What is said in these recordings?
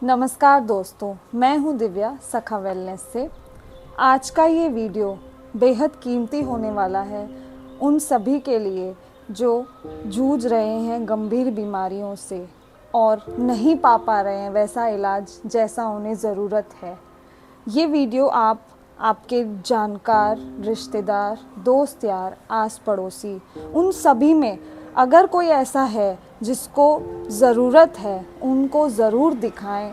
नमस्कार दोस्तों, मैं हूं दिव्या सखा वेलनेस से। आज का ये वीडियो बेहद कीमती होने वाला है उन सभी के लिए जो जूझ रहे हैं गंभीर बीमारियों से और नहीं पा रहे हैं वैसा इलाज जैसा उन्हें ज़रूरत है। ये वीडियो आपके जानकार, रिश्तेदार, दोस्त यार, आस पड़ोसी, उन सभी में अगर कोई ऐसा है जिसको ज़रूरत है उनको ज़रूर दिखाएं।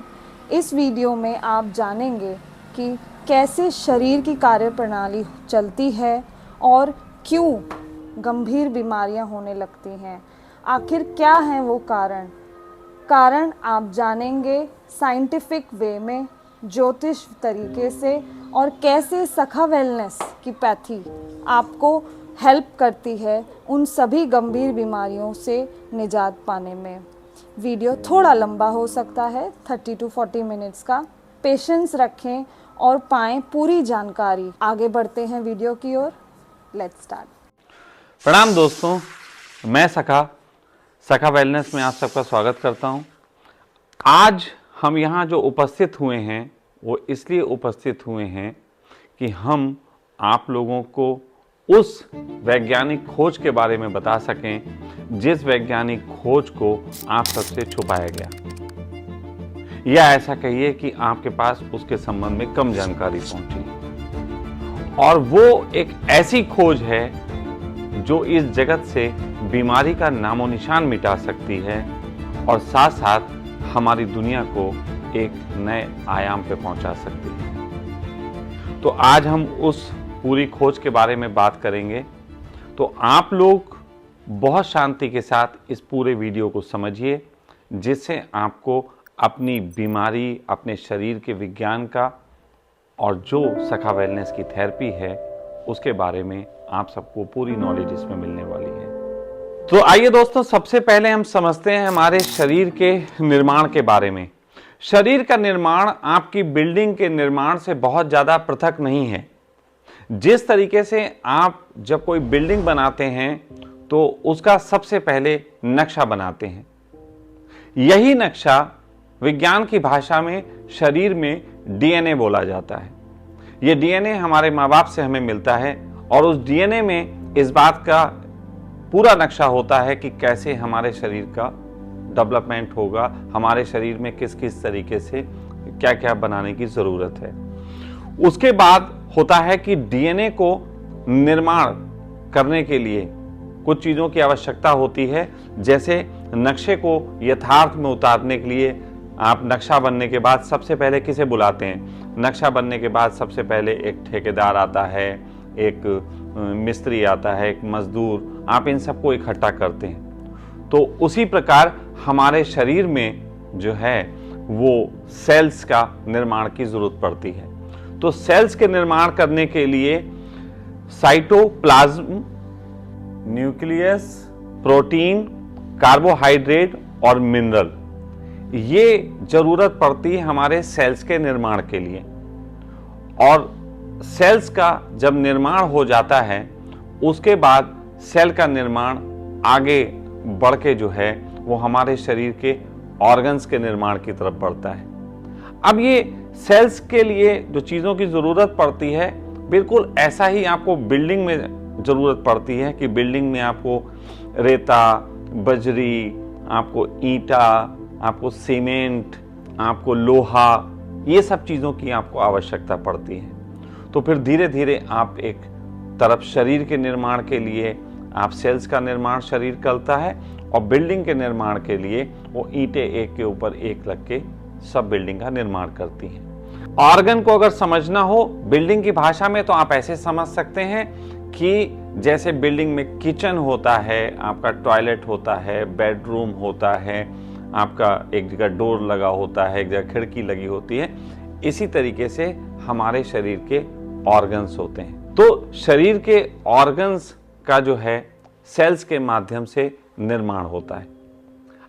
इस वीडियो में आप जानेंगे कि कैसे शरीर की कार्यप्रणाली चलती है और क्यों गंभीर बीमारियां होने लगती हैं। आखिर क्या है वो कारण आप जानेंगे साइंटिफिक वे में, ज्योतिष तरीके से, और कैसे सखा वेलनेस की पैथी आपको हेल्प करती है उन सभी गंभीर बीमारियों से निजात पाने में। वीडियो थोड़ा लंबा हो सकता है, 30 to 40 मिनट्स का। पेशेंस रखें और पाएं पूरी जानकारी। आगे बढ़ते हैं वीडियो की ओर। Let's start. प्रणाम दोस्तों, मैं सखा वेलनेस में आप सबका स्वागत करता हूं। आज हम यहाँ जो उपस्थित हुए हैं वो इसलिए उपस्थित हुए हैं कि हम आप लोगों को उस वैज्ञानिक खोज के बारे में बता सकें जिस वैज्ञानिक खोज को आप सबसे छुपाया गया, या ऐसा कहिए कि आपके पास उसके संबंध में कम जानकारी पहुंची। और वो एक ऐसी खोज है जो इस जगत से बीमारी का नामो निशान मिटा सकती है और साथ साथ हमारी दुनिया को एक नए आयाम पे पहुंचा सकती है। तो आज हम उस पूरी खोज के बारे में बात करेंगे। तो आप लोग बहुत शांति के साथ इस पूरे वीडियो को समझिए, जिससे आपको अपनी बीमारी, अपने शरीर के विज्ञान का और जो सखा वेलनेस की थेरेपी है उसके बारे में आप सबको पूरी नॉलेज इसमें मिलने वाली है। तो आइए दोस्तों, सबसे पहले हम समझते हैं हमारे शरीर के निर्माण के बारे में। शरीर का निर्माण आपकी बिल्डिंग के निर्माण से बहुत ज़्यादा पृथक नहीं है। जिस तरीके से आप जब कोई बिल्डिंग बनाते हैं तो उसका सबसे पहले नक्शा बनाते हैं, यही नक्शा विज्ञान की भाषा में शरीर में डीएनए बोला जाता है। यह डीएनए हमारे माँ बाप से हमें मिलता है और उस डीएनए में इस बात का पूरा नक्शा होता है कि कैसे हमारे शरीर का डेवलपमेंट होगा, हमारे शरीर में किस किस तरीके से क्या क्या बनाने की ज़रूरत है। उसके बाद होता है कि डीएनए को निर्माण करने के लिए कुछ चीज़ों की आवश्यकता होती है, जैसे नक्शे को यथार्थ में उतारने के लिए आप नक्शा बनने के बाद सबसे पहले किसे बुलाते हैं? नक्शा बनने के बाद सबसे पहले एक ठेकेदार आता है, एक मिस्त्री आता है, एक मजदूर, आप इन सबको इकट्ठा करते हैं। तो उसी प्रकार हमारे शरीर में जो है वो सेल्स का निर्माण की जरूरत पड़ती है। तो सेल्स के निर्माण करने के लिए साइटोप्लाज्म, न्यूक्लियस, प्रोटीन, कार्बोहाइड्रेट और मिनरल, ये जरूरत पड़ती है हमारे सेल्स के निर्माण के लिए। और सेल्स का जब निर्माण हो जाता है उसके बाद सेल का निर्माण आगे बढ़ के जो है वो हमारे शरीर के ऑर्गन्स के निर्माण की तरफ बढ़ता है। अब ये सेल्स के लिए जो चीज़ों की ज़रूरत पड़ती है, बिल्कुल ऐसा ही आपको बिल्डिंग में ज़रूरत पड़ती है कि बिल्डिंग में आपको रेता, बजरी, आपको ईंटा, आपको सीमेंट, आपको लोहा, ये सब चीज़ों की आपको आवश्यकता पड़ती है। तो फिर धीरे धीरे आप एक तरफ शरीर के निर्माण के लिए आप सेल्स का निर्माण शरीर करता है और बिल्डिंग के निर्माण के लिए वो ईंटें एक के ऊपर एक लग के सब बिल्डिंग का निर्माण करती हैं। ऑर्गन को अगर समझना हो बिल्डिंग की भाषा में तो आप ऐसे समझ सकते हैं कि जैसे बिल्डिंग में किचन होता है, आपका टॉयलेट होता है, बेडरूम होता है, आपका एक जगह डोर लगा होता है, एक जगह खिड़की लगी होती है, इसी तरीके से हमारे शरीर के ऑर्गन्स होते हैं। तो शरीर के ऑर्गन्स का जो है सेल्स के माध्यम से निर्माण होता है।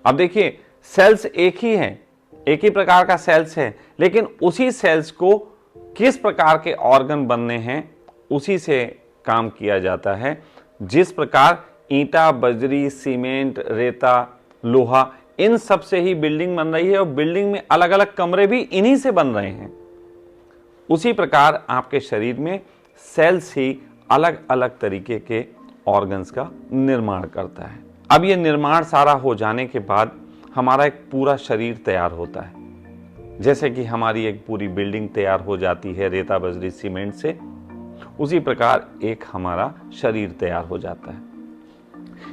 अब देखिए, सेल्स एक ही है, एक ही प्रकार का सेल्स है, लेकिन उसी सेल्स को किस प्रकार के ऑर्गन बनने हैं उसी से काम किया जाता है। जिस प्रकार ईंटा, बजरी, सीमेंट, रेता, लोहा, इन सब से ही बिल्डिंग बन रही है और बिल्डिंग में अलग अलग कमरे भी इन्हीं से बन रहे हैं। उसी प्रकार आपके शरीर में सेल्स ही अलग अलग तरीके के ऑर्गन्स का निर्माण करता है। अब ये निर्माण सारा हो जाने के बाद हमारा एक पूरा शरीर तैयार होता है। जैसे कि हमारी एक पूरी बिल्डिंग तैयार हो जाती है रेता बजरी सीमेंट से, उसी प्रकार एक हमारा शरीर तैयार हो जाता है।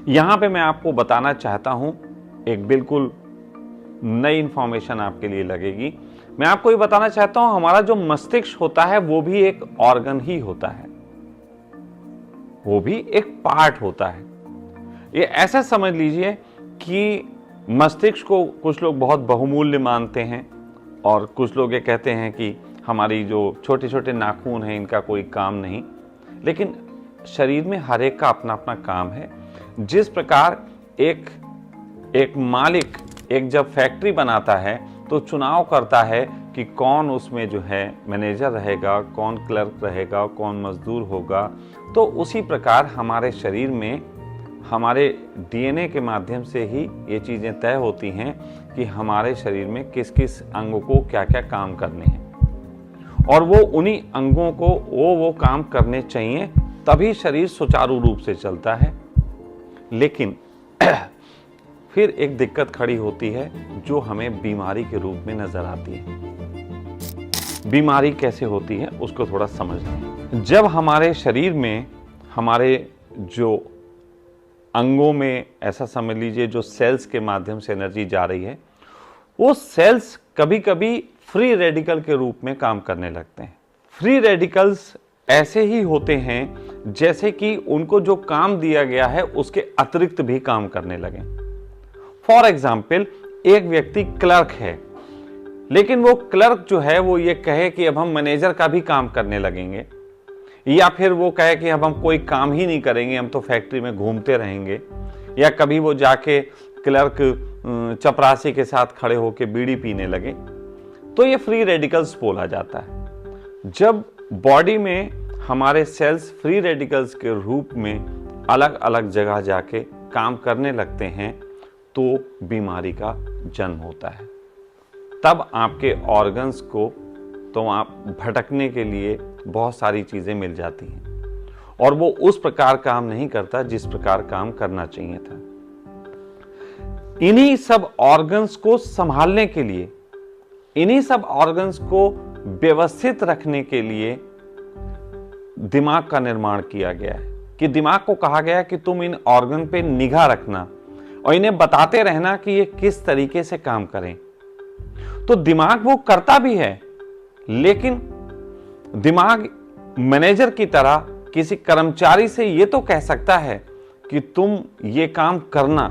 यहां पे मैं आपको बताना चाहता हूं, एक बिल्कुल नई इंफॉर्मेशन आपके लिए लगेगी। मैं आपको ये बताना चाहता हूं, हमारा जो मस्तिष्क होता है वो भी एक ऑर्गन ही होता है, वो भी एक पार्ट होता है। ये ऐसा समझ लीजिए कि मस्तिष्क को कुछ लोग बहुत बहुमूल्य मानते हैं और कुछ लोग ये कहते हैं कि हमारी जो छोटे छोटे नाखून हैं इनका कोई काम नहीं, लेकिन शरीर में हर एक का अपना अपना काम है। जिस प्रकार एक मालिक एक जब फैक्ट्री बनाता है तो चुनाव करता है कि कौन उसमें जो है मैनेजर रहेगा, कौन क्लर्क रहेगा, कौन मजदूर होगा, तो उसी प्रकार हमारे शरीर में हमारे डीएनए के माध्यम से ही ये चीज़ें तय होती हैं कि हमारे शरीर में किस किस अंगों को क्या क्या काम करने हैं, और वो उन्हीं अंगों को वो काम करने चाहिए, तभी शरीर सुचारू रूप से चलता है। लेकिन फिर एक दिक्कत खड़ी होती है जो हमें बीमारी के रूप में नजर आती है। बीमारी कैसे होती है उसको थोड़ा समझते हैं। जब हमारे शरीर में हमारे जो अंगों में, ऐसा समझ लीजिए, जो सेल्स के माध्यम से एनर्जी जा रही है, वो सेल्स कभी कभी फ्री रेडिकल के रूप में काम करने लगते हैं। फ्री रेडिकल्स ऐसे ही होते हैं जैसे कि उनको जो काम दिया गया है उसके अतिरिक्त भी काम करने लगे। फॉर एग्जाम्पल, एक व्यक्ति क्लर्क है, लेकिन वो क्लर्क जो है वो ये कहे कि अब हम मैनेजर का भी काम करने लगेंगे, या फिर वो कहे कि अब हम कोई काम ही नहीं करेंगे, हम तो फैक्ट्री में घूमते रहेंगे, या कभी वो जाके क्लर्क चपरासी के साथ खड़े होकर बीड़ी पीने लगे, तो ये फ्री रेडिकल्स बोला जाता है। जब बॉडी में हमारे सेल्स फ्री रेडिकल्स के रूप में अलग अलग जगह जाके काम करने लगते हैं तो बीमारी का जन्म होता है। तब आपके ऑर्गन्स को तो आप भटकने के लिए बहुत सारी चीजें मिल जाती हैं और वो उस प्रकार काम नहीं करता जिस प्रकार काम करना चाहिए था। इन्हीं सब ऑर्गन्स को संभालने के लिए, इन्हीं सब ऑर्गन्स को व्यवस्थित रखने के लिए दिमाग का निर्माण किया गया है कि दिमाग को कहा गया है कि तुम इन ऑर्गन पे निगाह रखना और इन्हें बताते रहना कि ये किस तरीके से काम करें। तो दिमाग वो करता भी है, लेकिन दिमाग मैनेजर की तरह किसी कर्मचारी से ये तो कह सकता है कि तुम ये काम करना,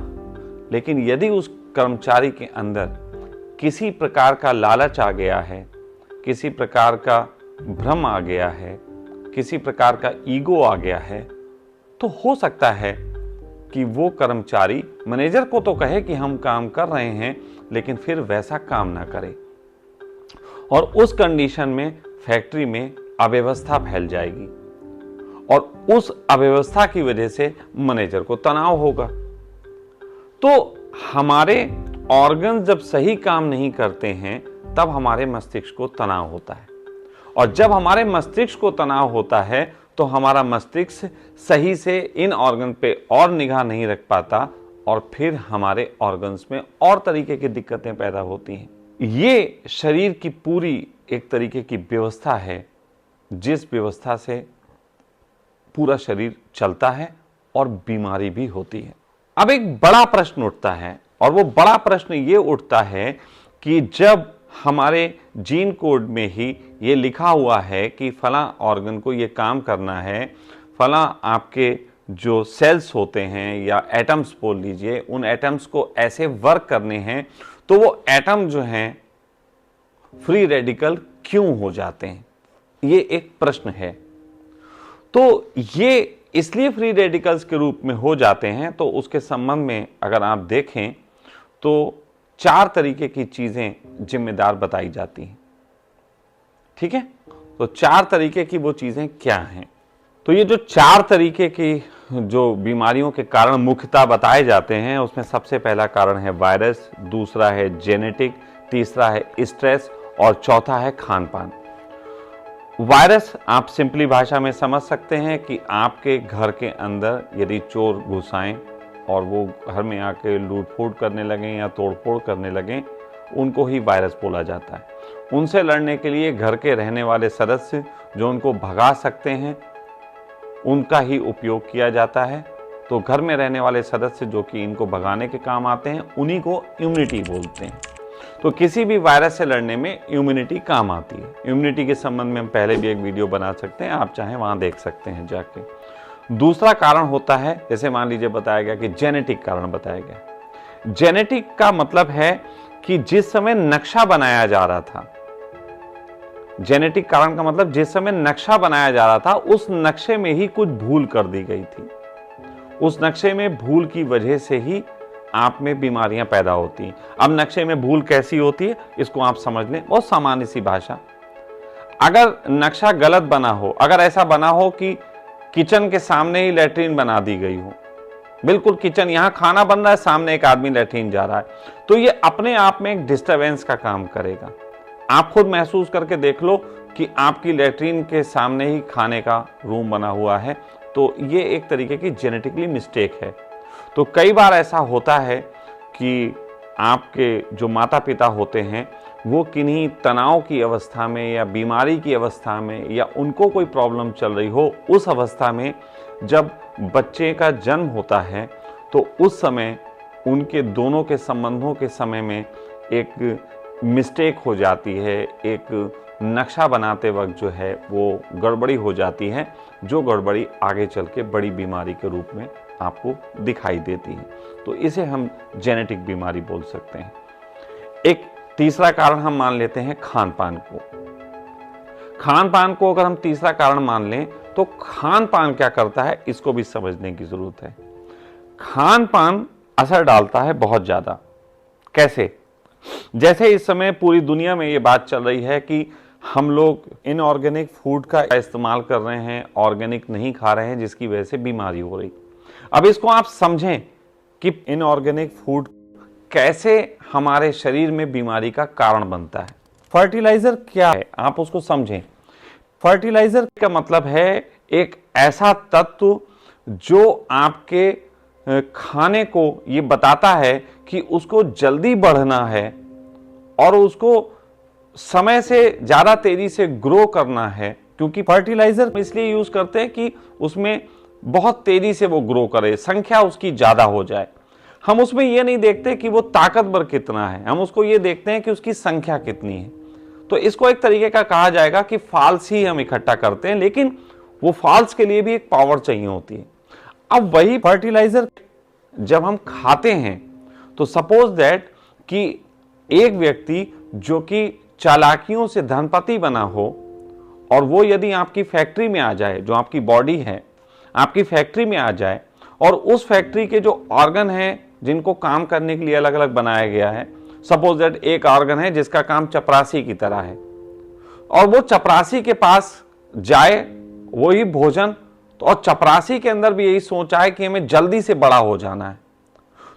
लेकिन यदि उस कर्मचारी के अंदर किसी प्रकार का लालच आ गया है, किसी प्रकार का भ्रम आ गया है, किसी प्रकार का ईगो आ गया है, तो हो सकता है कि वो कर्मचारी मैनेजर को तो कहे कि हम काम कर रहे हैं, लेकिन फिर वैसा काम ना करे, और उस कंडीशन में फैक्ट्री में अव्यवस्था फैल जाएगी और उस अव्यवस्था की वजह से मैनेजर को तनाव होगा। तो हमारे ऑर्गन जब सही काम नहीं करते हैं तब हमारे मस्तिष्क को तनाव होता है, और जब हमारे मस्तिष्क को तनाव होता है तो हमारा मस्तिष्क सही से इन ऑर्गन पे और निगाह नहीं रख पाता और फिर हमारे ऑर्गन्स में और तरीके की दिक्कतें पैदा होती हैं। ये शरीर की पूरी एक तरीके की व्यवस्था है जिस व्यवस्था से पूरा शरीर चलता है और बीमारी भी होती है। अब एक बड़ा प्रश्न उठता है, और वो बड़ा प्रश्न ये उठता है कि जब हमारे जीन कोड में ही ये लिखा हुआ है कि फला ऑर्गन को ये काम करना है, फला आपके जो सेल्स होते हैं या एटम्स बोल लीजिए, उन एटम्स को ऐसे वर्क करने हैं, तो वो एटम जो हैं फ्री रेडिकल क्यों हो जाते हैं, ये एक प्रश्न है। तो ये इसलिए फ्री रेडिकल्स के रूप में हो जाते हैं, तो उसके संबंध में अगर आप देखें तो 4 तरीके की चीजें जिम्मेदार बताई जाती हैं। ठीक है, तो 4 तरीके की वो चीजें क्या हैं तो ये जो 4 तरीके की जो बीमारियों के कारण मुख्यतः बताए जाते हैं, उसमें सबसे पहला कारण है वायरस, दूसरा है जेनेटिक, तीसरा है स्ट्रेस और चौथा है खान पान। वायरस आप सिंपली भाषा में समझ सकते हैं कि आपके घर के अंदर यदि चोर घुस आएं और वो घर में आके लूट फूट करने लगें या तोड़फोड़ करने लगें, उनको ही वायरस बोला जाता है। उनसे लड़ने के लिए घर के रहने वाले सदस्य जो उनको भगा सकते हैं, उनका ही उपयोग किया जाता है। तो घर में रहने वाले सदस्य जो कि इनको भगाने के काम आते हैं, उन्हीं को इम्यूनिटी बोलते हैं। तो किसी भी वायरस से लड़ने में इम्यूनिटी काम आती है। इम्यूनिटी के संबंध में हम पहले भी एक वीडियो बना सकते हैं, आप चाहें वहां देख सकते हैं जाके। दूसरा कारण होता है, जैसे मान लीजिए बताया गया कि जेनेटिक कारण बताया गया। जेनेटिक का मतलब है कि जिस समय नक्शा बनाया जा रहा था, जेनेटिक कारण का मतलब जिस समय नक्शा बनाया जा रहा था, उस नक्शे में ही कुछ भूल कर दी गई थी। उस नक्शे में भूल की वजह से ही आप में बीमारियां पैदा होती हैं। अब नक्शे में भूल कैसी होती है, इसको आप समझ लें, बहुत सामान्य सी भाषा। अगर नक्शा गलत बना हो, अगर ऐसा बना हो कि किचन के सामने ही लैट्रीन बना दी गई हो, बिल्कुल किचन, यहां खाना बन रहा है, सामने एक आदमी लैट्रीन जा रहा है, तो ये अपने आप में एक डिस्टरबेंस का काम करेगा। आप खुद महसूस करके देख लो कि आपकी लैट्रीन के सामने ही खाने का रूम बना हुआ है, तो ये एक तरीके की जेनेटिकली मिस्टेक है। तो कई बार ऐसा होता है कि आपके जो माता पिता होते हैं, वो किन्हीं तनाव की अवस्था में या बीमारी की अवस्था में या उनको कोई प्रॉब्लम चल रही हो, उस अवस्था में जब बच्चे का जन्म होता है, तो उस समय उनके दोनों के संबंधों के समय में एक मिस्टेक हो जाती है, एक नक्शा बनाते वक्त जो है वो गड़बड़ी हो जाती है, जो गड़बड़ी आगे चल के बड़ी बीमारी के रूप में आपको दिखाई देती है। तो इसे हम जेनेटिक बीमारी बोल सकते हैं। एक तीसरा कारण हम मान लेते हैं खान पान को। खान पान को अगर हम तीसरा कारण मान लें, तो खान पान क्या करता है, इसको भी समझने की जरूरत है। खान पान असर डालता है बहुत ज्यादा। कैसे? जैसे इस समय पूरी दुनिया में ये बात चल रही है कि हम लोग इनऑर्गेनिक फूड का इस्तेमाल कर रहे हैं, ऑर्गेनिक नहीं खा रहे हैं, जिसकी वजह से बीमारी हो रही। अब इसको आप समझें कि इनऑर्गेनिक फूड कैसे हमारे शरीर में बीमारी का कारण बनता है। फर्टिलाइजर क्या है, आप उसको समझें। फर्टिलाइजर का मतलब है एक ऐसा तत्व जो आपके खाने को ये बताता है कि उसको जल्दी बढ़ना है और उसको समय से ज्यादा तेजी से ग्रो करना है। क्योंकि फर्टिलाइजर इसलिए यूज करते हैं कि उसमें बहुत तेजी से वो ग्रो करे, संख्या उसकी ज्यादा हो जाए। हम उसमें ये नहीं देखते कि वो ताकतवर कितना है, हम उसको ये देखते हैं कि उसकी संख्या कितनी है। तो इसको एक तरीके का कहा जाएगा कि फॉल्स ही हम इकट्ठा करते हैं, लेकिन वो फॉल्स के लिए भी एक पावर चाहिए होती है। अब वही फर्टिलाइजर जब हम खाते हैं, तो सपोज दैट कि एक व्यक्ति जो कि चालाकियों से धनपति बना हो, और वो यदि आपकी फैक्ट्री में आ जाए, जो आपकी बॉडी है आपकी फैक्ट्री में आ जाए, और उस फैक्ट्री के जो ऑर्गन हैं जिनको काम करने के लिए अलग अलग बनाया गया है, सपोज दैट एक ऑर्गन है जिसका काम चपरासी की तरह है, और वो चपरासी के पास जाए वही भोजन, तो और चपरासी के अंदर भी यही सोच आए कि हमें जल्दी से बड़ा हो जाना है,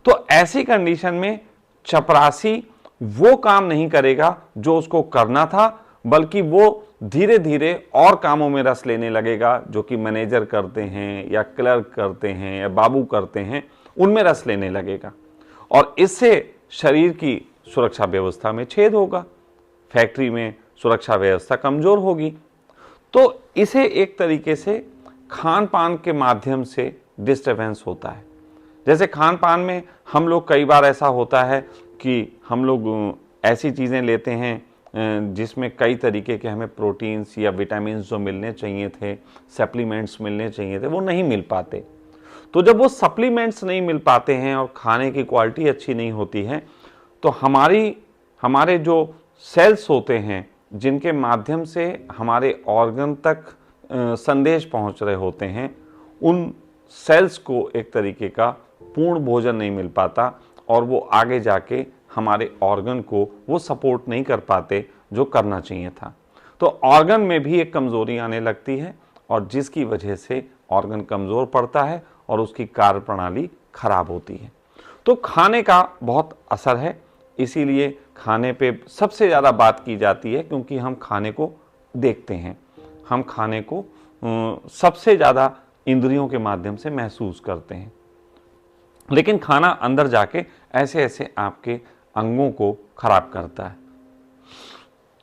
तो ऐसी कंडीशन में चपरासी वो काम नहीं करेगा जो उसको करना था, बल्कि वो धीरे धीरे और कामों में रस लेने लगेगा, जो कि मैनेजर करते हैं या क्लर्क करते हैं या बाबू करते हैं, उनमें रस लेने लगेगा। और इससे शरीर की सुरक्षा व्यवस्था में छेद होगा, फैक्ट्री में सुरक्षा व्यवस्था कमजोर होगी। तो इसे एक तरीके से खान पान के माध्यम से डिस्टर्बेंस होता है। जैसे खान पान में हम लोग, कई बार ऐसा होता है कि हम लोग ऐसी चीज़ें लेते हैं जिसमें कई तरीके के हमें प्रोटीन्स या विटामिन्स जो मिलने चाहिए थे, सप्लीमेंट्स मिलने चाहिए थे, वो नहीं मिल पाते। तो जब वो सप्लीमेंट्स नहीं मिल पाते हैं और खाने की क्वालिटी अच्छी नहीं होती है, तो हमारे जो सेल्स होते हैं जिनके माध्यम से हमारे ऑर्गन तक संदेश पहुंच रहे होते हैं, उन सेल्स को एक तरीके का पूर्ण भोजन नहीं मिल पाता, और वो आगे जाके हमारे ऑर्गन को वो सपोर्ट नहीं कर पाते जो करना चाहिए था। तो ऑर्गन में भी एक कमजोरी आने लगती है, और जिसकी वजह से ऑर्गन कमज़ोर पड़ता है और उसकी कार्य प्रणाली खराब होती है। तो खाने का बहुत असर है, इसीलिए खाने पे सबसे ज़्यादा बात की जाती है, क्योंकि हम खाने को देखते हैं, हम खाने को सबसे ज़्यादा इंद्रियों के माध्यम से महसूस करते हैं। लेकिन खाना अंदर जाके ऐसे ऐसे आपके अंगों को खराब करता है।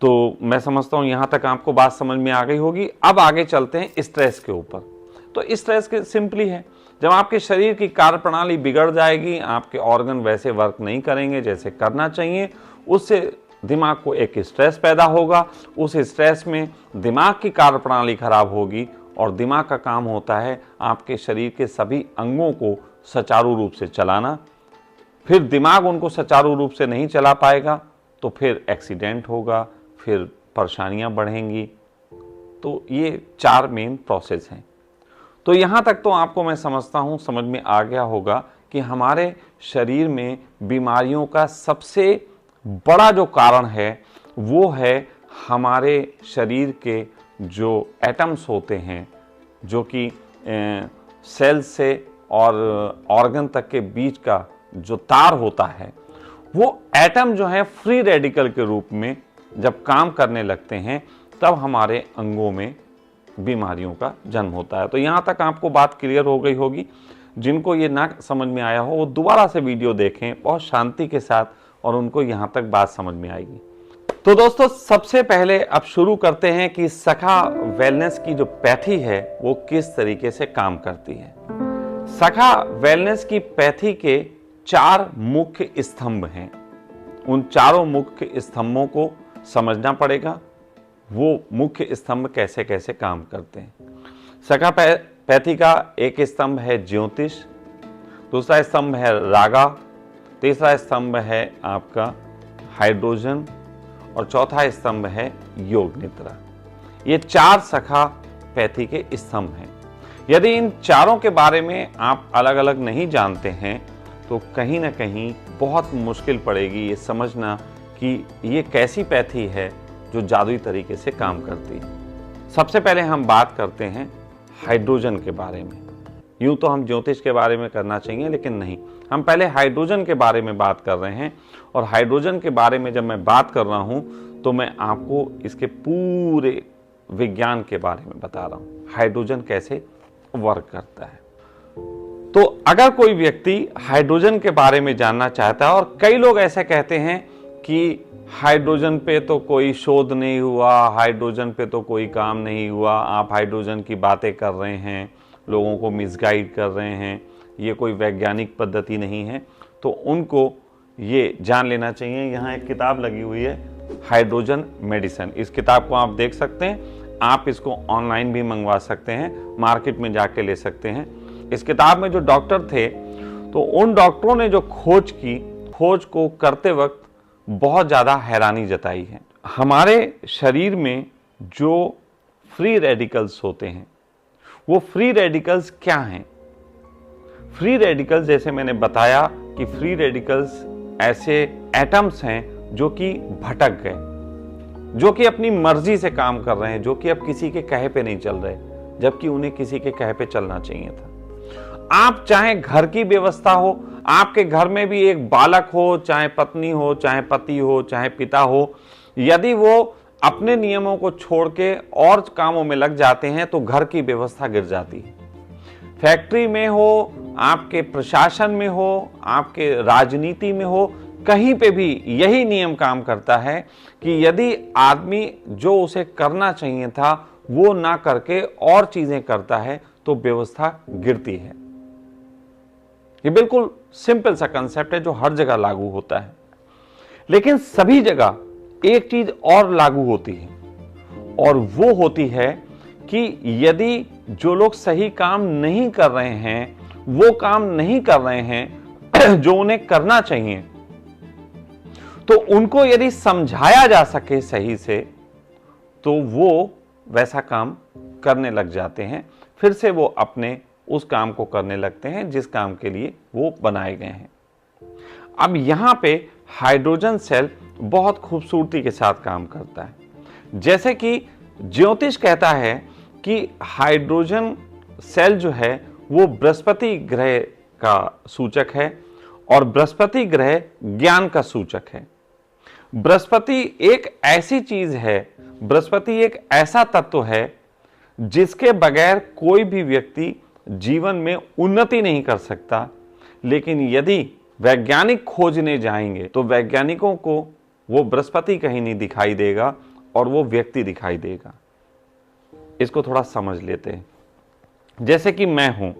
तो मैं समझता हूँ यहाँ तक आपको बात समझ में आ गई होगी। अब आगे चलते हैं स्ट्रेस के ऊपर। तो स्ट्रेस के सिंपली है, जब आपके शरीर की कार्य प्रणाली बिगड़ जाएगी, आपके ऑर्गन वैसे वर्क नहीं करेंगे जैसे करना चाहिए, उससे दिमाग को एक स्ट्रेस पैदा होगा। उस स्ट्रेस में दिमाग की कार्य प्रणाली खराब होगी और दिमाग का काम होता है आपके शरीर के सभी अंगों को सुचारू रूप से चलाना। फिर दिमाग उनको सुचारू रूप से नहीं चला पाएगा तो फिर एक्सीडेंट होगा, फिर परेशानियां बढ़ेंगी। तो ये 4 मेन प्रोसेस हैं। तो यहाँ तक तो आपको मैं समझता हूँ समझ में आ गया होगा कि हमारे शरीर में बीमारियों का सबसे बड़ा जो कारण है वो है हमारे शरीर के जो एटम्स होते हैं, जो कि सेल से और ऑर्गन तक के बीच का जो तार होता है, वो एटम जो है फ्री रेडिकल के रूप में जब काम करने लगते हैं तब हमारे अंगों में बीमारियों का जन्म होता है। तो यहाँ तक आपको बात क्लियर हो गई होगी। जिनको ये ना समझ में आया हो वो दोबारा से वीडियो देखें बहुत शांति के साथ, और उनको यहाँ तक बात समझ में आएगी। तो दोस्तों, सबसे पहले अब शुरू करते हैं कि सखा वेलनेस की जो पैथी है वो किस तरीके से काम करती है। सखा वेलनेस की पैथी के 4 मुख्य स्तंभ हैं। उन चारों मुख्य स्तंभों को समझना पड़ेगा, वो मुख्य स्तंभ कैसे कैसे काम करते हैं। सखा पैथी का एक स्तंभ है ज्योतिष, दूसरा स्तंभ है रागा, तीसरा स्तंभ है आपका हाइड्रोजन और चौथा स्तंभ है योग निद्रा। ये 4 सखा पैथी के स्तंभ हैं। यदि इन चारों के बारे में आप अलग अलग नहीं जानते हैं तो कहीं ना कहीं बहुत मुश्किल पड़ेगी ये समझना कि ये कैसी पैथी है जो जादुई तरीके से काम करती है। सबसे पहले हम बात करते हैं हाइड्रोजन के बारे में। यूं तो हम ज्योतिष के बारे में करना चाहिए, लेकिन नहीं, हम पहले हाइड्रोजन के बारे में बात कर रहे हैं। और हाइड्रोजन के बारे में जब मैं बात कर रहा हूं तो मैं आपको इसके पूरे विज्ञान के बारे में बता रहा हूं, हाइड्रोजन कैसे वर्क करता है। तो अगर कोई व्यक्ति हाइड्रोजन के बारे में जानना चाहता है, और कई लोग ऐसे कहते हैं कि हाइड्रोजन पे तो कोई शोध नहीं हुआ, हाइड्रोजन पे तो कोई काम नहीं हुआ, आप हाइड्रोजन की बातें कर रहे हैं, लोगों को मिसगाइड कर रहे हैं, ये कोई वैज्ञानिक पद्धति नहीं है, तो उनको ये जान लेना चाहिए। यहाँ एक किताब लगी हुई है, हाइड्रोजन मेडिसिन। इस किताब को आप देख सकते हैं, आप इसको ऑनलाइन भी मंगवा सकते हैं, मार्केट में जाके ले सकते हैं। इस किताब में जो डॉक्टर थे, तो उन डॉक्टरों ने जो खोज की, खोज को करते वक्त बहुत ज़्यादा हैरानी जताई है। हमारे शरीर में जो फ्री रेडिकल्स होते हैं, वो फ्री रेडिकल्स क्या हैं? फ्री रेडिकल्स, जैसे मैंने बताया कि फ्री रेडिकल्स ऐसे एटम्स हैं जो कि भटक गए, जो कि अपनी मर्जी से काम कर रहे हैं, जो कि अब किसी के कहे पे नहीं चल रहे, जबकि उन्हें किसी के कहे पे चलना चाहिए था। आप चाहे घर की व्यवस्था हो, आपके घर में भी एक बालक हो, चाहे पत्नी हो, चाहे पति हो, चाहे पिता हो, यदि वो अपने नियमों को छोड़ के और कामों में लग जाते हैं तो घर की व्यवस्था गिर जाती है। फैक्ट्री में हो, आपके प्रशासन में हो, आपके राजनीति में हो, कहीं पे भी यही नियम काम करता है कि यदि आदमी जो उसे करना चाहिए था वो ना करके और चीजें करता है तो व्यवस्था गिरती है। ये बिल्कुल सिंपल सा कंसेप्ट है जो हर जगह लागू होता है। लेकिन सभी जगह एक चीज और लागू होती है, और वो होती है कि यदि जो लोग सही काम नहीं कर रहे हैं, वो काम नहीं कर रहे हैं जो उन्हें करना चाहिए, तो उनको यदि समझाया जा सके सही से, तो वो वैसा काम करने लग जाते हैं। फिर से वो अपने उस काम को करने लगते हैं जिस काम के लिए वो बनाए गए हैं। अब यहां पे हाइड्रोजन सेल बहुत खूबसूरती के साथ काम करता है। जैसे कि ज्योतिष कहता है कि हाइड्रोजन सेल जो है वो बृहस्पति ग्रह का सूचक है और बृहस्पति ग्रह ज्ञान का सूचक है। बृहस्पति एक ऐसी चीज है, बृहस्पति एक ऐसा तत्व है जिसके बगैर कोई भी व्यक्ति जीवन में उन्नति नहीं कर सकता। लेकिन यदि वैज्ञानिक खोजने जाएंगे तो वैज्ञानिकों को वो बृहस्पति कहीं नहीं दिखाई देगा और वो व्यक्ति दिखाई देगा। इसको थोड़ा समझ लेते हैं। जैसे कि मैं हूं,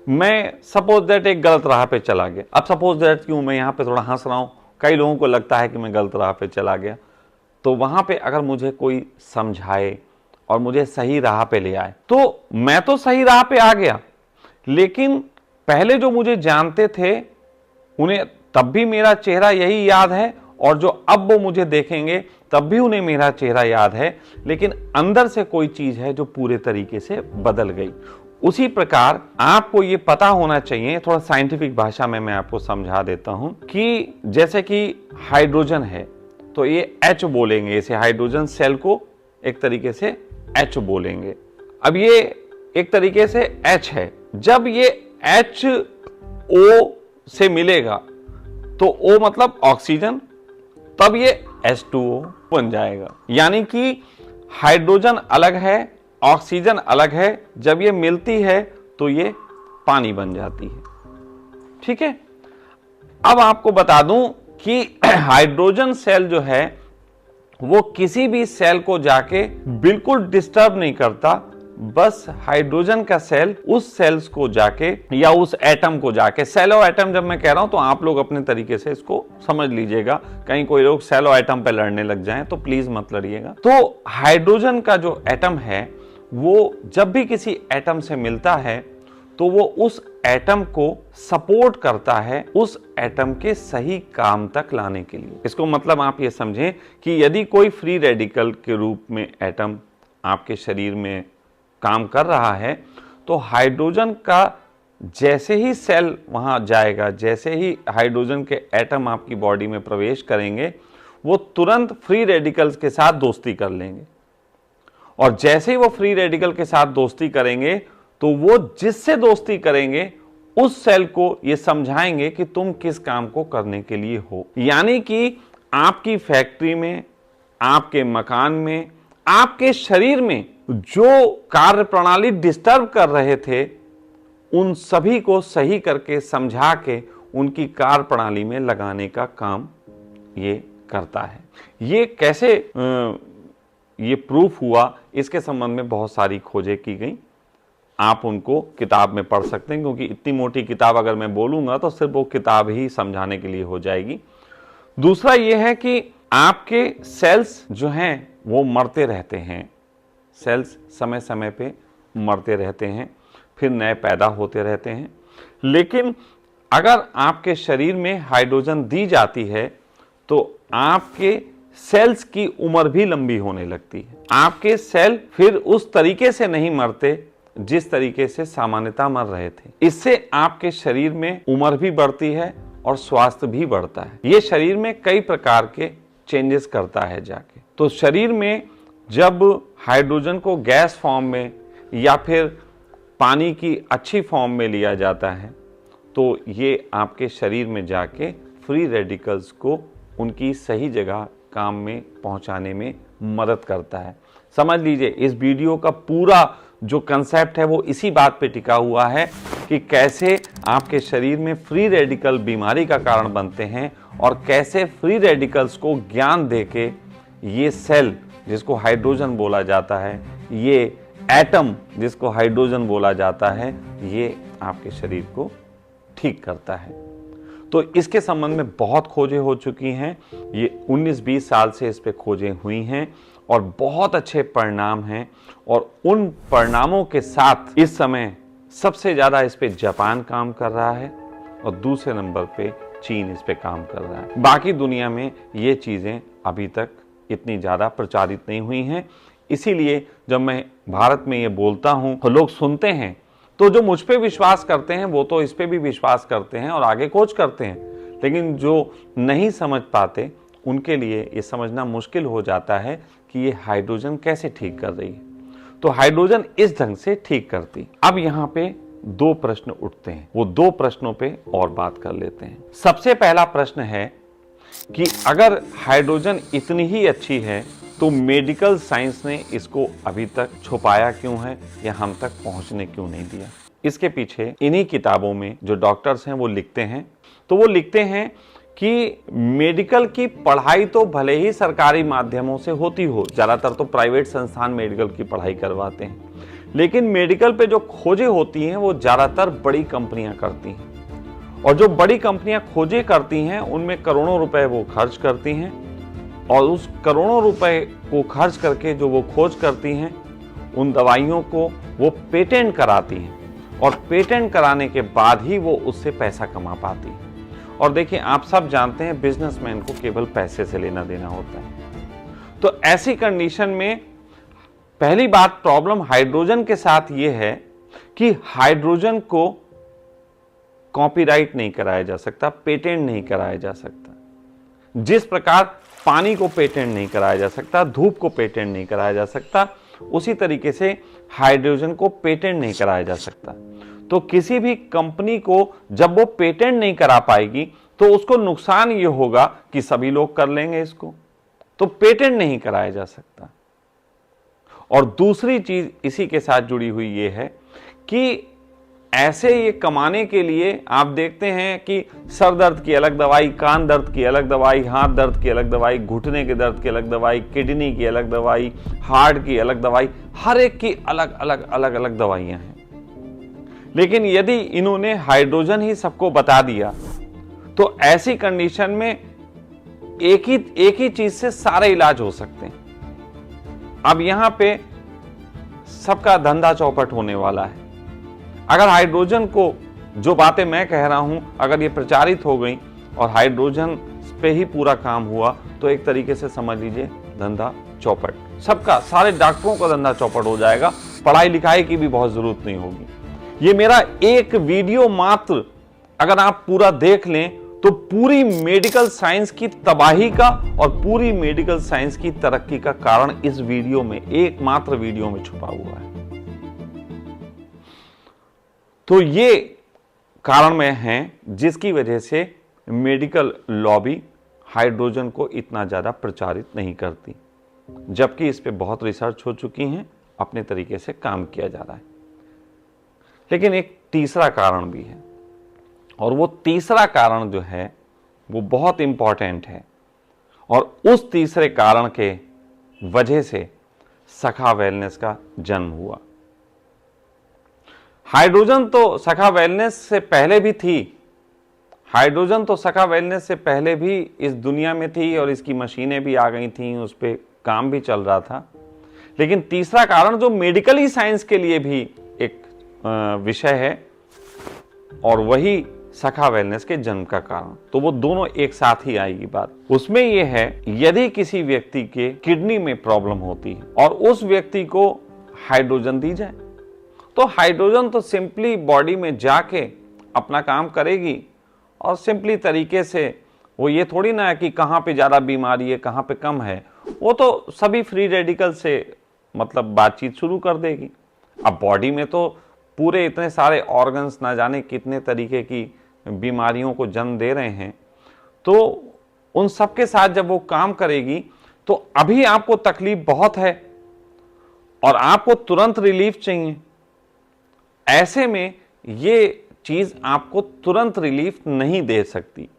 मैं सपोज दैट एक गलत राह पे चला गया। अब सपोज दैट क्यों मैं यहां पे थोड़ा हंस रहा हूं, कई लोगों को लगता है कि मैं गलत राह पे चला गया, तो वहां पे अगर मुझे कोई समझाए और मुझे सही राह पे ले आए तो मैं तो सही राह पे आ गया, लेकिन पहले जो मुझे जानते थे उन्हें तब भी मेरा चेहरा यही याद है और जो अब वो मुझे देखेंगे तब भी उन्हें मेरा चेहरा याद है, लेकिन अंदर से कोई चीज है जो पूरे तरीके से बदल गई। उसी प्रकार आपको ये पता होना चाहिए, थोड़ा साइंटिफिक भाषा में मैं आपको समझा देता हूं कि जैसे कि हाइड्रोजन है तो ये H बोलेंगे, इसे हाइड्रोजन सेल को एक तरीके से H बोलेंगे। अब ये एक तरीके से H है, जब ये HO से मिलेगा तो O मतलब ऑक्सीजन, तब ये H2O बन जाएगा। यानी कि हाइड्रोजन अलग है, ऑक्सीजन अलग है, जब ये मिलती है तो ये पानी बन जाती है। ठीक है, अब आपको बता दूं कि हाइड्रोजन सेल जो है वो किसी भी सेल को जाके बिल्कुल डिस्टर्ब नहीं करता, बस हाइड्रोजन का सेल उस सेल्स को जाके या उस एटम को जाके, सेल और एटम जब मैं कह रहा हूं तो आप लोग अपने तरीके से इसको समझ लीजिएगा, कहीं कोई लोग सेल और एटम पे लड़ने लग जाएं तो प्लीज मत लड़िएगा। तो हाइड्रोजन का जो एटम है वो जब भी किसी एटम से मिलता है तो वो उस एटम को सपोर्ट करता है उस एटम के सही काम तक लाने के लिए। इसको मतलब आप ये समझें कि यदि कोई फ्री रेडिकल के रूप में एटम आपके शरीर में काम कर रहा है तो हाइड्रोजन का जैसे ही सेल वहां जाएगा, जैसे ही हाइड्रोजन के एटम आपकी बॉडी में प्रवेश करेंगे, वो तुरंत फ्री रेडिकल्स के साथ दोस्ती कर लेंगे। और जैसे ही वो फ्री रेडिकल के साथ दोस्ती करेंगे तो वो जिससे दोस्ती करेंगे उस सेल को ये समझाएंगे कि तुम किस काम को करने के लिए हो। यानी कि आपकी फैक्ट्री में, आपके मकान में, आपके शरीर में जो कार्य प्रणाली डिस्टर्ब कर रहे थे उन सभी को सही करके समझा के उनकी कार्य प्रणाली में लगाने का काम ये करता है। ये कैसे ये प्रूफ हुआ, इसके संबंध में बहुत सारी खोजें की गई। आप उनको किताब में पढ़ सकते हैं, क्योंकि इतनी मोटी किताब अगर मैं बोलूंगा तो सिर्फ वो किताब ही समझाने के लिए हो जाएगी। दूसरा ये है कि आपके सेल्स जो हैं वो मरते रहते हैं, सेल्स समय समय पे मरते रहते हैं, फिर नए पैदा होते रहते हैं। लेकिन अगर आपके शरीर में हाइड्रोजन दी जाती है तो आपके सेल्स की उम्र भी लंबी होने लगती है। आपके सेल फिर उस तरीके से नहीं मरते जिस तरीके से सामान्यतः मर रहे थे। इससे आपके शरीर में उम्र भी बढ़ती है और स्वास्थ्य भी बढ़ता है। ये शरीर में कई प्रकार के चेंजेस करता है जाके। तो शरीर में जब हाइड्रोजन को गैस फॉर्म में या फिर पानी की अच्छी फॉर्म में लिया जाता है तो ये आपके शरीर में जाके फ्री रेडिकल्स को उनकी सही जगह काम में पहुंचाने में मदद करता है। समझ लीजिए, इस वीडियो का पूरा जो कंसेप्ट है वो इसी बात पे टिका हुआ है कि कैसे आपके शरीर में फ्री रेडिकल बीमारी का कारण बनते हैं और कैसे फ्री रेडिकल्स को ज्ञान देके ये सेल जिसको हाइड्रोजन बोला जाता है, ये एटम जिसको हाइड्रोजन बोला जाता है, ये आपके शरीर को ठीक करता है। तो इसके संबंध में बहुत खोजें हो चुकी हैं। ये 19-20 साल से इस पे खोजें हुई हैं और बहुत अच्छे परिणाम हैं। और उन परिणामों के साथ इस समय सबसे ज़्यादा इस पे जापान काम कर रहा है और दूसरे नंबर पे चीन इस पे काम कर रहा है। बाकी दुनिया में ये चीज़ें अभी तक इतनी ज़्यादा प्रचारित नहीं हुई हैं। इसीलिए जब मैं भारत में ये बोलता हूँ तो लोग सुनते हैं, तो जो मुझ पे विश्वास करते हैं वो तो इस पे भी विश्वास करते हैं और आगे खोज करते हैं, लेकिन जो नहीं समझ पाते उनके लिए ये समझना मुश्किल हो जाता है कि ये हाइड्रोजन कैसे ठीक कर रही है। तो हाइड्रोजन इस ढंग से ठीक करती। अब यहाँ पे दो प्रश्न उठते हैं, वो दो प्रश्नों पे और बात कर लेते हैं। सबसे पहला प्रश्न है कि अगर हाइड्रोजन इतनी ही अच्छी है तो मेडिकल साइंस ने इसको अभी तक छुपाया क्यों है या हम तक पहुंचने क्यों नहीं दिया। इसके पीछे इन्हीं किताबों में जो डॉक्टर्स हैं वो लिखते हैं, तो वो लिखते हैं कि मेडिकल की पढ़ाई तो भले ही सरकारी माध्यमों से होती हो, ज़्यादातर तो प्राइवेट संस्थान मेडिकल की पढ़ाई करवाते हैं, लेकिन मेडिकल पे जो खोजें होती हैं वो ज़्यादातर बड़ी कंपनियां करती हैं, और जो बड़ी कंपनियां खोजें करती हैं उनमें करोड़ों रुपए वो खर्च करती हैं, और उस करोड़ों रुपए को खर्च करके जो वो खोज करती हैं उन दवाइयों को वो पेटेंट कराती हैं, और पेटेंट कराने के बाद ही वो उससे पैसा कमा पाती है। और देखिए, आप सब जानते हैं बिजनेसमैन को केवल पैसे से लेना देना होता है। तो ऐसी कंडीशन में पहली बात प्रॉब्लम हाइड्रोजन के साथ ये है कि हाइड्रोजन को कॉपीराइट नहीं कराया जा सकता, पेटेंट नहीं कराया जा सकता। जिस प्रकार पानी को पेटेंट नहीं कराया जा सकता, धूप को पेटेंट नहीं कराया जा सकता, उसी तरीके से हाइड्रोजन को पेटेंट नहीं कराया जा सकता। तो किसी भी कंपनी को जब वो पेटेंट नहीं करा पाएगी तो उसको नुकसान ये होगा कि सभी लोग कर लेंगे इसको, तो पेटेंट नहीं कराया जा सकता। और दूसरी चीज इसी के साथ जुड़ी हुई ये है कि ऐसे ये कमाने के लिए आप देखते हैं कि सर दर्द की अलग दवाई, कान दर्द की अलग दवाई, हाथ दर्द की अलग दवाई, घुटने के दर्द की अलग दवाई, किडनी की अलग दवाई, हार्ट की अलग दवाई, हर एक की अलग अलग अलग अलग दवाइयां हैं। लेकिन यदि इन्होंने हाइड्रोजन ही सबको बता दिया तो ऐसी कंडीशन में एक ही चीज से सारे इलाज हो सकते हैं। अब यहां पे सबका धंधा चौपट होने वाला है। अगर हाइड्रोजन को जो बातें मैं कह रहा हूं अगर ये प्रचारित हो गई और हाइड्रोजन पे ही पूरा काम हुआ तो एक तरीके से समझ लीजिए धंधा चौपट, सबका, सारे डॉक्टरों का धंधा चौपट हो जाएगा, पढ़ाई लिखाई की भी बहुत जरूरत नहीं होगी। ये मेरा एक वीडियो मात्र अगर आप पूरा देख लें तो पूरी मेडिकल साइंस की तबाही का और पूरी मेडिकल साइंस की तरक्की का कारण इस वीडियो में, एकमात्र वीडियो में छुपा हुआ है। तो ये कारण में है जिसकी वजह से मेडिकल लॉबी हाइड्रोजन को इतना ज्यादा प्रचारित नहीं करती, जबकि इस पे बहुत रिसर्च हो चुकी है, अपने तरीके से काम किया जा रहा है। लेकिन एक तीसरा कारण भी है, और वो तीसरा कारण जो है वो बहुत इंपॉर्टेंट है, और उस तीसरे कारण के वजह से सखा वेलनेस का जन्म हुआ। हाइड्रोजन तो सखा वेलनेस से पहले भी थी, हाइड्रोजन तो सखा वेलनेस से पहले भी इस दुनिया में थी और इसकी मशीनें भी आ गई थी, उस पर काम भी चल रहा था। लेकिन तीसरा कारण जो मेडिकली साइंस के लिए भी एक विषय है और वही सखा वेलनेस के जन्म का कारण, तो वो दोनों एक साथ ही आएगी बात। उसमें ये है यदि किसी व्यक्ति के किडनी में प्रॉब्लम होती है और उस व्यक्ति को हाइड्रोजन दी जाए तो हाइड्रोजन तो सिंपली बॉडी में जाके अपना काम करेगी और सिंपली तरीके से वो ये थोड़ी ना है कि कहाँ पे ज़्यादा बीमारी है कहाँ पे कम है, वो तो सभी फ्री रेडिकल से मतलब बातचीत शुरू कर देगी। अब बॉडी में तो पूरे इतने सारे ऑर्गन्स ना जाने कितने तरीके की बीमारियों को जन्म दे रहे हैं, तो उन सब के साथ जब वो काम करेगी तो अभी आपको तकलीफ बहुत है और आपको तुरंत रिलीफ चाहिए। ऐसे में ये चीज आपको तुरंत रिलीफ नहीं दे सकती,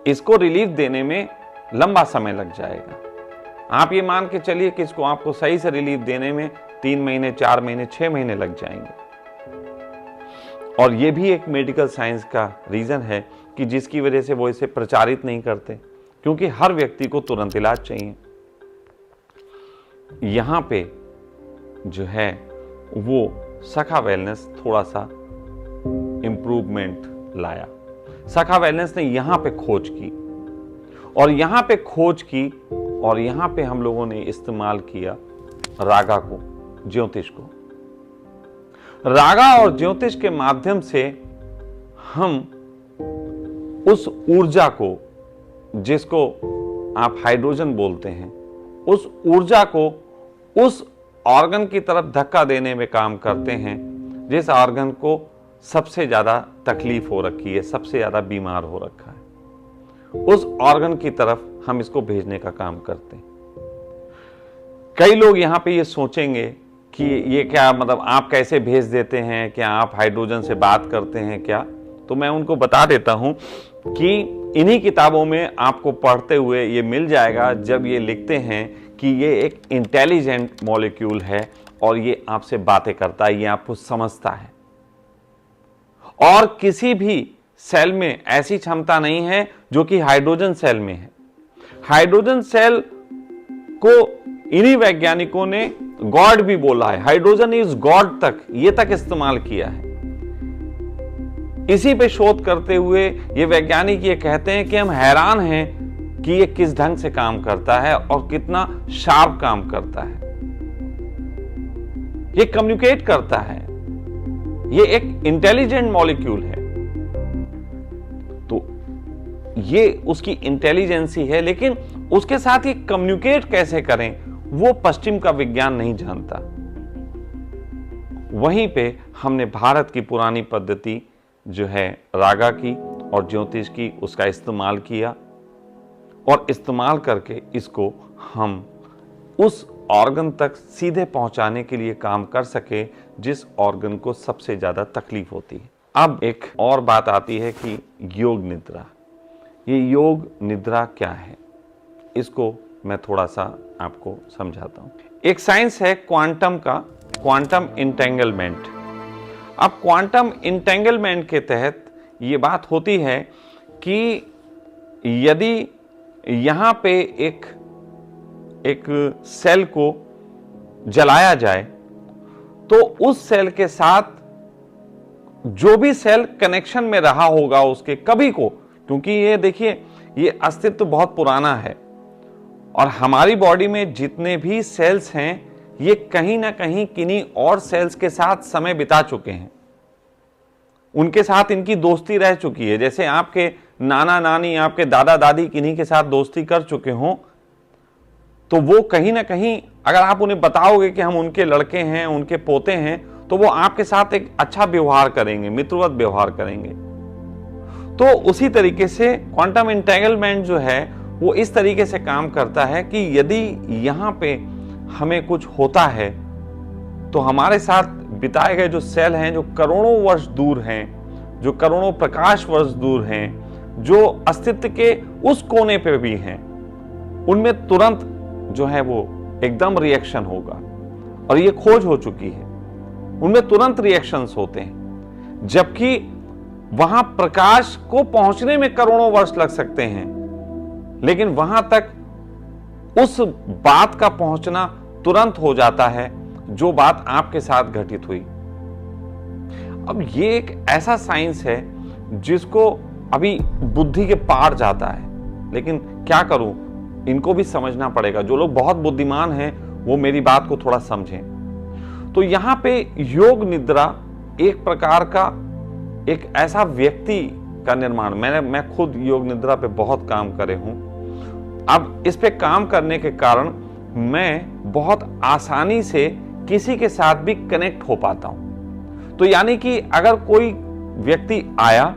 इसको रिलीफ देने में लंबा समय लग जाएगा। आप ये मान के चलिए कि इसको आपको सही से रिलीफ देने में 3 महीने, 4 महीने, 6 महीने लग जाएंगे। और ये भी एक मेडिकल साइंस का रीजन है कि जिसकी वजह से वो इसे प्रचारित नहीं करते, क्योंकि हर व्यक्ति को तुरंत इलाज चाहिए। यहां पे जो है वो सखा वेलनेस थोड़ा सा इंप्रूवमेंट लाया। सखा वेलनेस ने यहां पे खोज की और यहां पे खोज की और यहां पे हम लोगों ने इस्तेमाल किया रागा को, ज्योतिष को। रागा और ज्योतिष के माध्यम से हम उस ऊर्जा को, जिसको आप हाइड्रोजन बोलते हैं, उस ऊर्जा को उस ऑर्गन की तरफ धक्का देने में काम करते हैं जिस ऑर्गन को सबसे ज्यादा तकलीफ हो रखी है, सबसे ज्यादा बीमार हो रखा है, उस ऑर्गन की तरफ हम इसको भेजने का काम करते हैं। कई लोग यहां पे ये सोचेंगे कि ये क्या मतलब आप कैसे भेज देते हैं, क्या आप हाइड्रोजन से बात करते हैं क्या? तो मैं उनको बता देता हूं कि इन्हीं किताबों में आपको पढ़ते हुए ये मिल जाएगा जब ये लिखते हैं कि ये एक इंटेलिजेंट मॉलिक्यूल है और ये आपसे बातें करता है, ये आपको समझता है। और किसी भी सेल में ऐसी क्षमता नहीं है जो कि हाइड्रोजन सेल में है। हाइड्रोजन सेल को इन्हीं वैज्ञानिकों ने गॉड भी बोला है, हाइड्रोजन इज गॉड तक ये तक इस्तेमाल किया है। इसी पे शोध करते हुए ये वैज्ञानिक ये कहते हैं कि हम हैरान हैं कि ये किस ढंग से काम करता है और कितना शार्प काम करता है। ये कम्युनिकेट करता है, ये एक इंटेलिजेंट मॉलिक्यूल है। तो ये उसकी इंटेलिजेंसी है, लेकिन उसके साथ ये कम्युनिकेट कैसे करें वो पश्चिम का विज्ञान नहीं जानता। वहीं पे हमने भारत की पुरानी पद्धति जो है रागा की और ज्योतिष की, उसका इस्तेमाल किया और इस्तेमाल करके इसको हम उस ऑर्गन तक सीधे पहुंचाने के लिए काम कर सके जिस ऑर्गन को सबसे ज्यादा तकलीफ होती है। अब एक और बात आती है कि योग निद्रा। ये योग निद्रा क्या है, इसको मैं थोड़ा सा आपको समझाता हूं। एक साइंस है क्वांटम का, क्वांटम इंटेंगलमेंट। अब क्वांटम इंटेंगलमेंट के तहत ये बात होती है कि यदि यहां पे एक सेल को जलाया जाए तो उस सेल के साथ जो भी सेल कनेक्शन में रहा होगा उसके कभी को, क्योंकि ये देखिए ये अस्तित्व बहुत पुराना है और हमारी बॉडी में जितने भी सेल्स हैं ये कहीं ना कहीं किन्हीं और सेल्स के साथ समय बिता चुके हैं, उनके साथ इनकी दोस्ती रह चुकी है। जैसे आपके नाना नानी, आपके दादा दादी किन्हीं के साथ दोस्ती कर चुके हों, तो वो कहीं ना कहीं अगर आप उन्हें बताओगे कि हम उनके लड़के हैं, उनके पोते हैं, तो वो आपके साथ एक अच्छा व्यवहार करेंगे, मित्रवत व्यवहार करेंगे। तो उसी तरीके से क्वांटम इंटेंगलमेंट जो है वो इस तरीके से काम करता है कि यदि यहां पे हमें कुछ होता है तो हमारे साथ बिताए गए जो सेल हैं, जो करोड़ों वर्ष दूर हैं, जो करोड़ों प्रकाश वर्ष दूर हैं, जो अस्तित्व के उस कोने पे भी हैं, उनमें तुरंत जो है वो एकदम रिएक्शन होगा। और ये खोज हो चुकी है, उनमें तुरंत रिएक्शंस होते हैं, जबकि वहां प्रकाश को पहुंचने में करोड़ों वर्ष लग सकते हैं, लेकिन वहां तक उस बात का पहुंचना तुरंत हो जाता है जो बात आपके साथ घटित हुई। अब ये एक ऐसा साइंस है जिसको अभी बुद्धि के पार जाता है, लेकिन क्या करूं, इनको भी समझना पड़ेगा। जो लोग बहुत बुद्धिमान हैं वो मेरी बात को थोड़ा समझें। तो यहां पे योग निद्रा एक प्रकार का एक ऐसा व्यक्ति का निर्माण, मैं खुद योग निद्रा पे बहुत काम करे हूं। अब इस पे काम करने के कारण मैं बहुत आसानी से किसी के साथ भी कनेक्ट हो पाता हूं। तो यानी कि अगर कोई व्यक्ति आया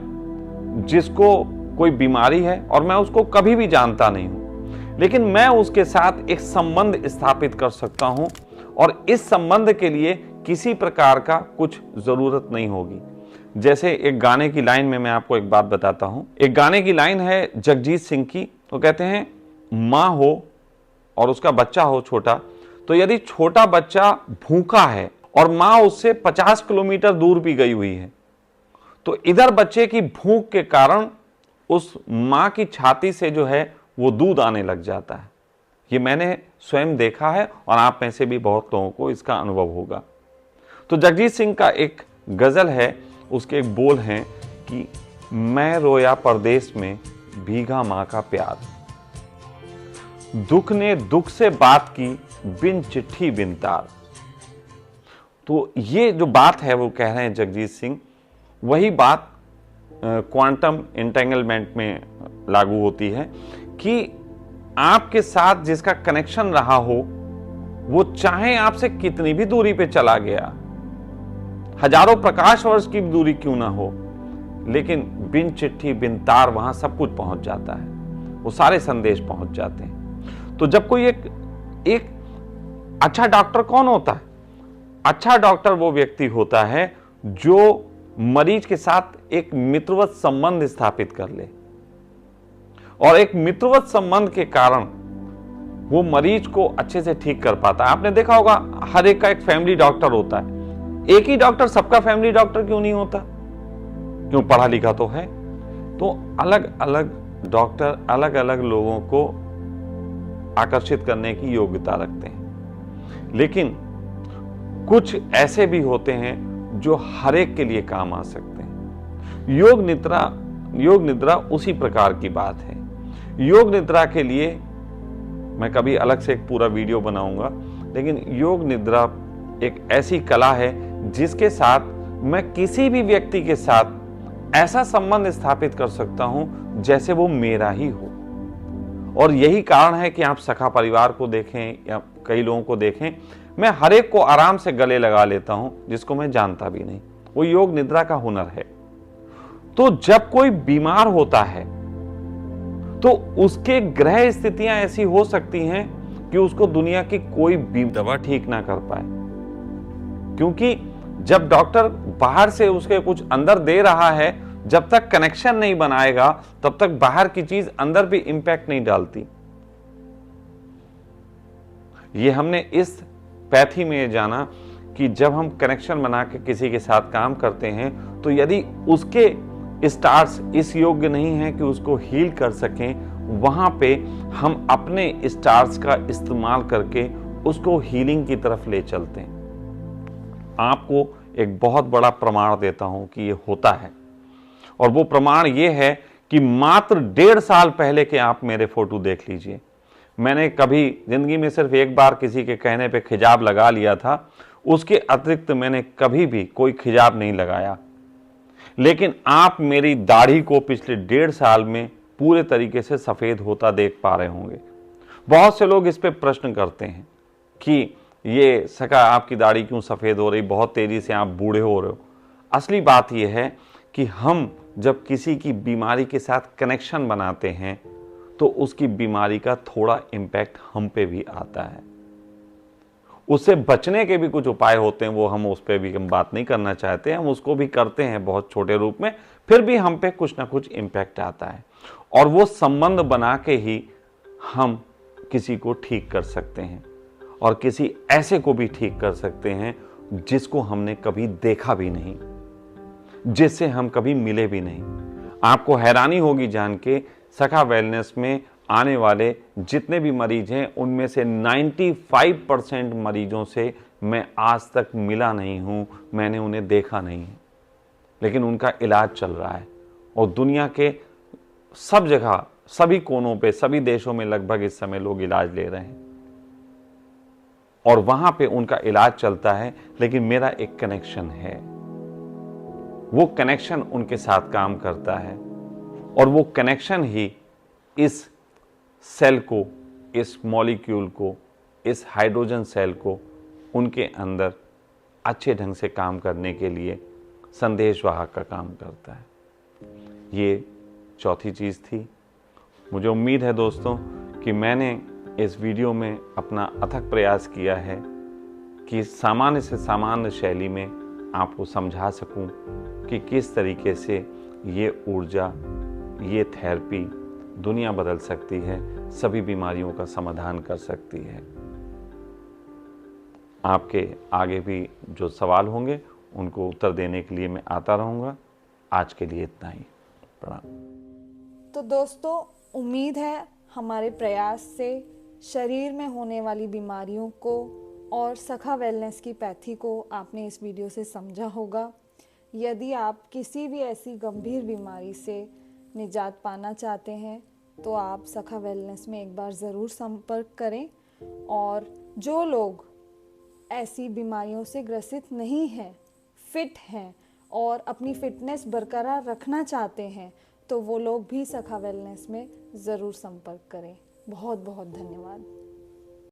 जिसको कोई बीमारी है और मैं उसको कभी भी जानता नहीं हूं, लेकिन मैं उसके साथ एक संबंध स्थापित कर सकता हूं और इस संबंध के लिए किसी प्रकार का कुछ जरूरत नहीं होगी। जैसे एक गाने की लाइन में मैं आपको एक बात बताता हूं। एक गाने की लाइन है जगजीत सिंह की, वो कहते हैं मां हो और उसका बच्चा हो छोटा, तो यदि छोटा बच्चा भूखा है और मां उससे 50 किलोमीटर दूर भी गई हुई है, तो इधर बच्चे की भूख के कारण उस मां की छाती से जो है वो दूध आने लग जाता है। ये मैंने स्वयं देखा है और आप में से भी बहुत लोगों को इसका अनुभव होगा। तो जगजीत सिंह का एक गजल है, उसके एक बोल हैं कि मैं रोया परदेश में भीगा मां का प्यार, दुख ने दुख से बात की बिन चिट्ठी बिन तार। तो ये जो बात है वो कह रहे हैं जगजीत सिंह, वही बात क्वांटम एंटेंगलमेंट में लागू होती है कि आपके साथ जिसका कनेक्शन रहा हो वो चाहे आपसे कितनी भी दूरी पे चला गया, हजारों प्रकाश वर्ष की दूरी क्यों ना हो, लेकिन बिन चिट्ठी बिन तार वहां सब कुछ पहुंच जाता है, वो सारे संदेश पहुंच जाते हैं। तो जब कोई एक अच्छा डॉक्टर कौन होता है? अच्छा डॉक्टर वो व्यक्ति होता है जो मरीज के साथ एक मित्रवत संबंध स्थापित कर ले, और एक मित्रवत संबंध के कारण वो मरीज को अच्छे से ठीक कर पाता है। आपने देखा होगा हर एक का एक फैमिली डॉक्टर होता है। एक ही डॉक्टर सबका फैमिली डॉक्टर क्यों नहीं होता? क्यों? पढ़ा लिखा तो है। तो अलग अलग डॉक्टर अलग अलग लोगों को आकर्षित करने की योग्यता रखते हैं, लेकिन कुछ ऐसे भी होते हैं जो हर एक के लिए काम आ सकते हैं। योग निद्रा उसी प्रकार की बात है। योग निद्रा के लिए मैं कभी अलग से एक पूरा वीडियो बनाऊंगा, लेकिन योग निद्रा एक ऐसी कला है जिसके साथ मैं किसी भी व्यक्ति के साथ ऐसा संबंध स्थापित कर सकता हूं जैसे वो मेरा ही हो। और यही कारण है कि आप सखा परिवार को देखें या कई लोगों को देखें, मैं हर एक को आराम से गले लगा लेता हूं जिसको मैं जानता भी नहीं। वो योग निद्रा का हुनर है। तो जब कोई बीमार होता है तो उसके ग्रह स्थितियां ऐसी हो सकती हैं कि उसको दुनिया की कोई भी दवा ठीक ना कर पाए, क्योंकि जब डॉक्टर बाहर से उसके कुछ अंदर दे रहा है, जब तक कनेक्शन नहीं बनाएगा तब तक बाहर की चीज अंदर भी इंपैक्ट नहीं डालती। ये हमने इस पैथी में जाना कि जब हम कनेक्शन बना के किसी के साथ काम करते हैं, तो यदि उसके स्टार्स इस योग्य नहीं है कि उसको हील कर सकें, वहां पे हम अपने स्टार्स का इस्तेमाल करके उसको हीलिंग की तरफ ले चलते हैं। आपको एक बहुत बड़ा प्रमाण देता हूं कि ये होता है, और वो प्रमाण ये है कि मात्र 1.5 साल पहले के आप मेरे फोटो देख लीजिए। मैंने कभी जिंदगी में सिर्फ एक बार किसी के कहने पे खिजाब लगा लिया था, उसके अतिरिक्त मैंने कभी भी कोई खिजाब नहीं लगाया। लेकिन आप मेरी दाढ़ी को पिछले 1.5 साल में पूरे तरीके से सफेद होता देख पा रहे होंगे। बहुत से लोग इस पे प्रश्न करते हैं कि ये सका आपकी दाढ़ी क्यों सफेद हो रही, बहुत तेजी से आप बूढ़े हो रहे हो। असली बात यह है कि हम जब किसी की बीमारी के साथ कनेक्शन बनाते हैं तो उसकी बीमारी का थोड़ा इंपैक्ट हम पे भी आता है। उससे बचने के भी कुछ उपाय होते हैं, वो हम उस पर भी हम बात नहीं करना चाहते, हम उसको भी करते हैं बहुत छोटे रूप में, फिर भी हम पे कुछ ना कुछ इंपैक्ट आता है। और वो संबंध बना के ही हम किसी को ठीक कर सकते हैं, और किसी ऐसे को भी ठीक कर सकते हैं जिसको हमने कभी देखा भी नहीं, जिससे हम कभी मिले भी नहीं। आपको हैरानी होगी जान के, सखा वेलनेस में आने वाले जितने भी मरीज हैं उनमें से 95% मरीजों से मैं आज तक मिला नहीं हूं, मैंने उन्हें देखा नहीं है, लेकिन उनका इलाज चल रहा है। और दुनिया के सब जगह, सभी कोनों पे, सभी देशों में लगभग इस समय लोग इलाज ले रहे हैं, और वहां पे उनका इलाज चलता है। लेकिन मेरा एक कनेक्शन है, वो कनेक्शन उनके साथ काम करता है, और वो कनेक्शन ही इस सेल को, इस मॉलिक्यूल को, इस हाइड्रोजन सेल को उनके अंदर अच्छे ढंग से काम करने के लिए संदेशवाहक का काम करता है। ये चौथी चीज़ थी। मुझे उम्मीद है दोस्तों कि मैंने इस वीडियो में अपना अथक प्रयास किया है कि सामान्य से सामान्य शैली में आपको समझा सकूं कि किस तरीके से ये ऊर्जा, ये थेरेपी दुनिया बदल सकती है, सभी बीमारियों का समाधान कर सकती है। आपके आगे भी जो सवाल होंगे उनको उत्तर देने के लिए मैं आता रहूँगा। आज के लिए इतना ही। प्रणाम। तो दोस्तों, उम्मीद है हमारे प्रयास से शरीर में होने वाली बीमारियों को और सखा वेलनेस की पैथी को आपने इस वीडियो से समझा होगा। यदि आप किसी भी ऐसी गंभीर बीमारी से निजात पाना चाहते हैं तो आप सखा वेलनेस में एक बार ज़रूर संपर्क करें। और जो लोग ऐसी बीमारियों से ग्रसित नहीं हैं, फिट हैं और अपनी फिटनेस बरकरार रखना चाहते हैं, तो वो लोग भी सखा वेलनेस में ज़रूर संपर्क करें। बहुत बहुत धन्यवाद।